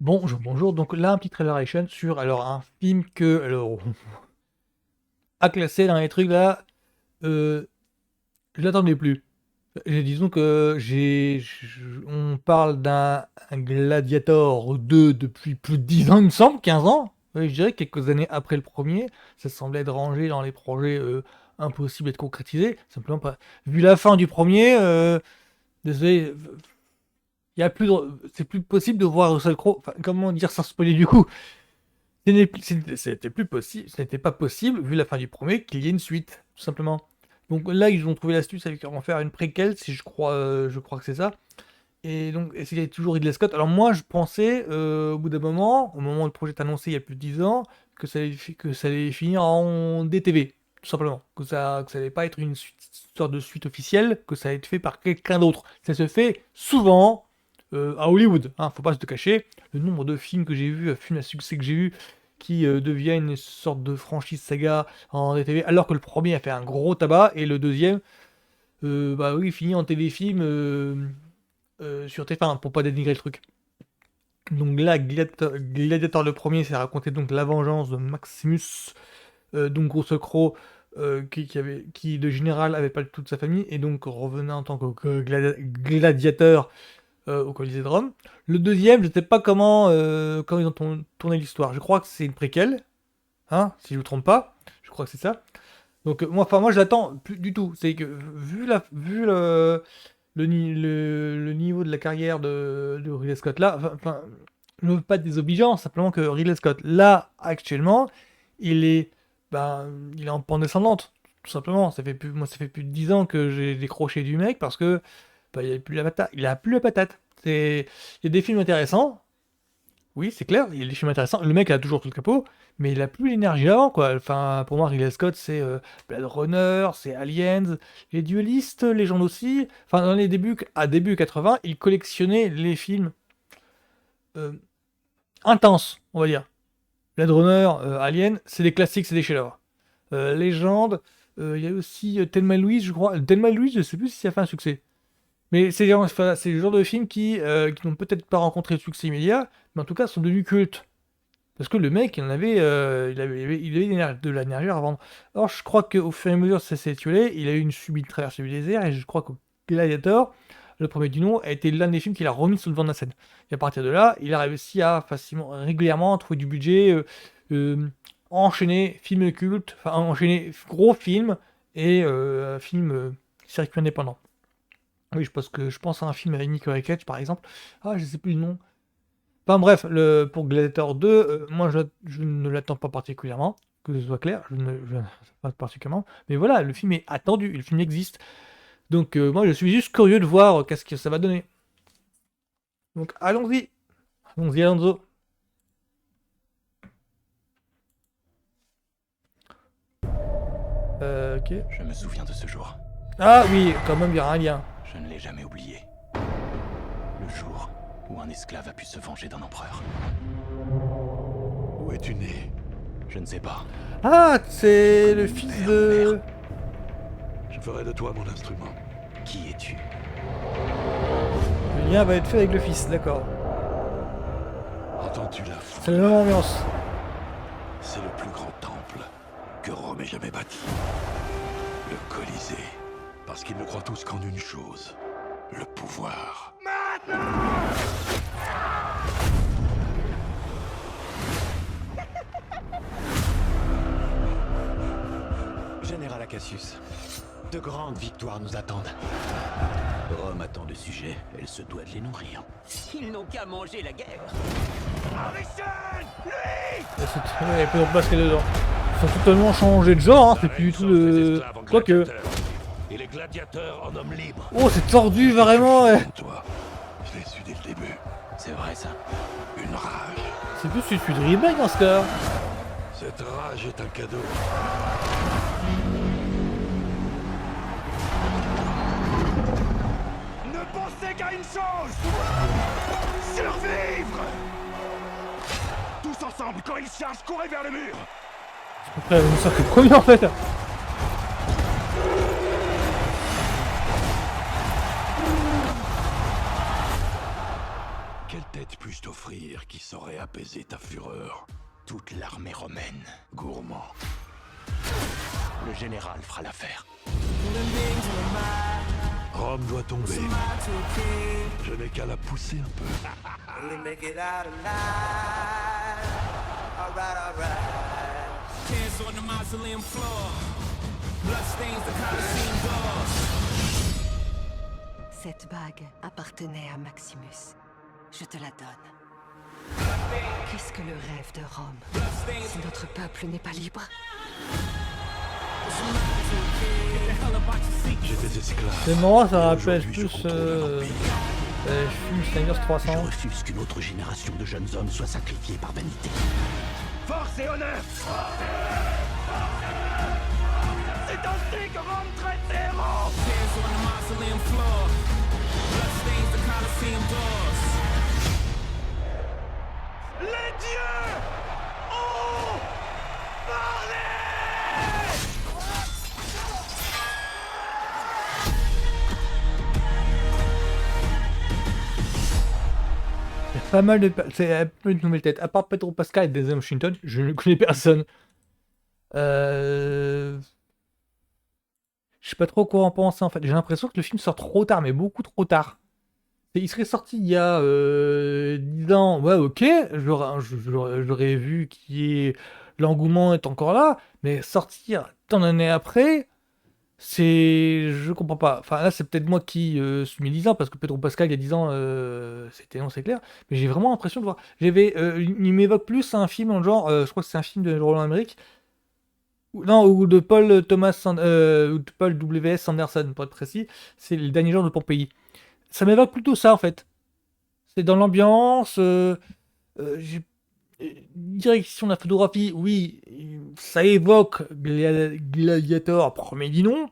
Bonjour, bonjour. Donc là, un petit trailer action sur un film que a classé dans les trucs là, je l'attendais plus. Disons que on parle d'un Gladiator 2 depuis plus de 10 ans, il me semble, 15 ans. Oui, je dirais quelques années après le premier, ça semblait être rangé dans les projets impossibles d'être concrétisés. Simplement pas. Vu la fin du premier, désolé, il y a plus c'est plus possible de voir Russell Crowe. Enfin, comment dire sans spoiler du coup? C'était plus possible, ce n'était pas possible, vu la fin du premier, qu'il y ait une suite, tout simplement. Donc là, ils ont trouvé l'astuce avec en faire une préquelle, si je crois que c'est ça. Et donc, il y a toujours Ridley Scott. Alors moi, je pensais, au bout d'un moment, au moment où le projet est annoncé il y a plus de 10 ans, que ça allait finir en DTV, tout simplement. Que ça allait pas être sorte de suite officielle, que ça allait être fait par quelqu'un d'autre. Ça se fait souvent à Hollywood, hein, faut pas se le cacher. Le nombre de films que j'ai vus, films à succès que j'ai vus, qui deviennent une sorte de franchise saga en DTV, alors que le premier a fait un gros tabac, et le deuxième, bah oui, finit en téléfilm sur TF1, pour pas dénigrer le truc. Donc là, Gladiator le premier, c'est raconté donc la vengeance de Maximus, donc Russell Crowe, qui de général avait pas toute sa famille, et donc revenait en tant que gladiateur au Colisée de Rome. Le deuxième, je sais pas comment ils ont tourné l'histoire. Je crois que c'est une préquelle, hein, si je me trompe pas. Je crois que c'est ça. Donc moi je l'attends plus du tout. C'est que vu le niveau de la carrière de Ridley Scott là, je ne veux pas être désobligeant, simplement que Ridley Scott là actuellement, il est, il est en pente descendante, tout simplement. Ça fait plus de 10 ans que j'ai décroché du mec parce que il a plus la patate. Il a plus la patate. Il y a des films intéressants, oui, c'est clair, il y a des films intéressants. Le mec a toujours tout le capot, mais il a plus l'énergie avant, quoi. Enfin, pour moi, Ridley Scott, c'est Blade Runner, c'est Aliens, les Duelistes, Légende aussi. Enfin, dans les débuts, à début 80, il collectionnait les films euh, intenses, on va dire. Blade Runner, Alien, c'est des classiques, c'est des chefs-d'œuvre. Légende, il y a aussi Thelma et Louise, je crois. Thelma et Louise, je sais plus si ça a fait un succès. Mais c'est le genre de films qui n'ont peut-être pas rencontré le succès immédiat, mais en tout cas sont devenus cultes. Parce que le mec, il avait de la l'énergie à revendre. Or, je crois qu'au fur et à mesure, ça s'est étiolé. Il a eu une subite traversée du désert, et je crois que Gladiator, le premier du nom, a été l'un des films qu'il a remis sur le devant de la scène. Et à partir de là, il a réussi à facilement, régulièrement, trouver du budget, euh, enchaîner films cultes, enfin enchaîner gros films et films circuit indépendant. Oui, je pense à un film avec Nicolas Cage, par exemple. Ah, je sais plus le nom. Enfin bref, pour Gladiator 2, moi je ne l'attends pas particulièrement, que ce soit clair, je ne pas particulièrement. Mais voilà, le film est attendu, le film existe. Donc moi je suis juste curieux de voir qu'est-ce que ça va donner. Donc allons-y, allons-y Alonso. Ok. Je me souviens de ce jour. Ah oui, quand même il y aura un lien. Je ne l'ai jamais oublié. Le jour où un esclave a pu se venger d'un empereur. Où es-tu né? Je ne sais pas. Ah, c'est le fils de... Je ferai de toi mon instrument. Qui es-tu? Le lien va être fait avec le fils, d'accord. Entends-tu la C'est la foule? même ambiance. C'est le plus grand temple que Rome ait jamais bâti. Le Colisée. Parce qu'ils ne croient tous qu'en une chose. Le pouvoir. Général Acacius, de grandes victoires nous attendent. Rome a tant de sujets, elle se doit de les nourrir. Ils n'ont qu'à manger la guerre. Il n'y a plus de basket dedans. Ils ont totalement changé de genre, hein, c'est plus du tout de... Quoique... Et les gladiateurs en hommes libres. Oh, c'est tordu, vraiment, ouais. Toi, je l'ai su dès le début. C'est vrai ça. Une rage. C'est plus celui de remake dans ce cas. Cette rage est un cadeau. Ne pensez qu'à une chose! Survivre! Tous ensemble, quand ils chargent, courez vers le mur! Après, on sort que le premier en fait. Quelle tête pu t'offrir qui saurait apaiser ta fureur? Toute l'armée romaine. Gourmand. Le général fera l'affaire. Rome doit tomber. Je n'ai qu'à la pousser un peu. Hands on the mausoleum floor. Bloodstains the Colosseum doors. Cette bague appartenait à Maximus. Je te la donne. Qu'est-ce que le rêve de Rome si notre peuple n'est pas libre? J'étais esclave. C'est marrant, ça Et rappelle aujourd'hui, je plus contrôle l'Empire. film Sliders 300. Je refuse qu'une autre génération de jeunes hommes soit sacrifiée par vanité. Force et honneur. C'est ainsi que Rome traite ses héros. Hands on the mausoleum floor. Bloodstains the Colosseum doors. Les dieux ont parlé. Il y a pas mal de... C'est un peu une nouvelle tête. À part Pedro Pascal et Denzel Washington, je ne connais personne. Je sais pas trop quoi en penser en fait. J'ai l'impression que le film sort trop tard, mais beaucoup trop tard. Il serait sorti il y a 10 ans, ouais ok, j'aurais vu l'engouement est encore là, mais sortir tant d'années après, je comprends pas. Enfin là c'est peut-être moi qui suis médisant, parce que Pedro Pascal il y a 10 ans, c'était non c'est clair, mais j'ai vraiment l'impression de voir. Il m'évoque plus un film en genre, je crois que c'est un film de Roland Emmerich, non, ou de Paul ou de Paul W.S. Anderson pour être précis, c'est Le Dernier Jour de Pompéi. Ça m'évoque plutôt ça en fait. C'est dans l'ambiance, direction de la photographie, oui, ça évoque Gladiator, premier dit non,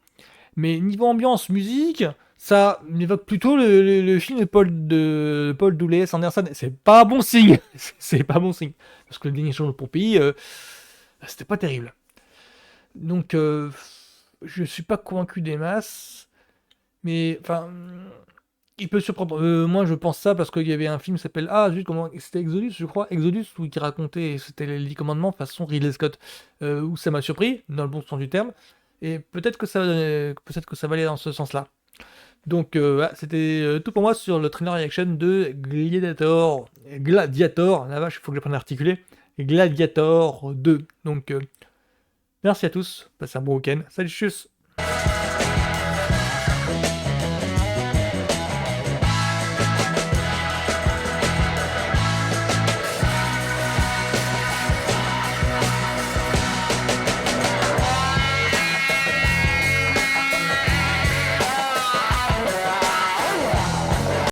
mais niveau ambiance, musique, ça m'évoque plutôt le film de Paul W.S. Anderson. C'est pas bon signe, c'est pas bon signe, parce que Le Dernier Jour de Pompéi, c'était pas terrible. Donc, je suis pas convaincu des masses, mais enfin. Il peut surprendre. Moi, je pense ça parce qu'il y avait un film qui s'appelle... Ah, zut, comment... C'était Exodus, je crois. Exodus, où qui racontait... C'était les 10 commandements façon Ridley Scott. Où ça m'a surpris, dans le bon sens du terme. Et peut-être que ça va aller dans ce sens-là. Donc, voilà, c'était tout pour moi sur le trailer reaction de Gladiator. Gladiator, la vache, il faut que j'apprenne à articuler. Gladiator 2. Donc, merci à tous. Passez un bon week-end. Salut, tchuss.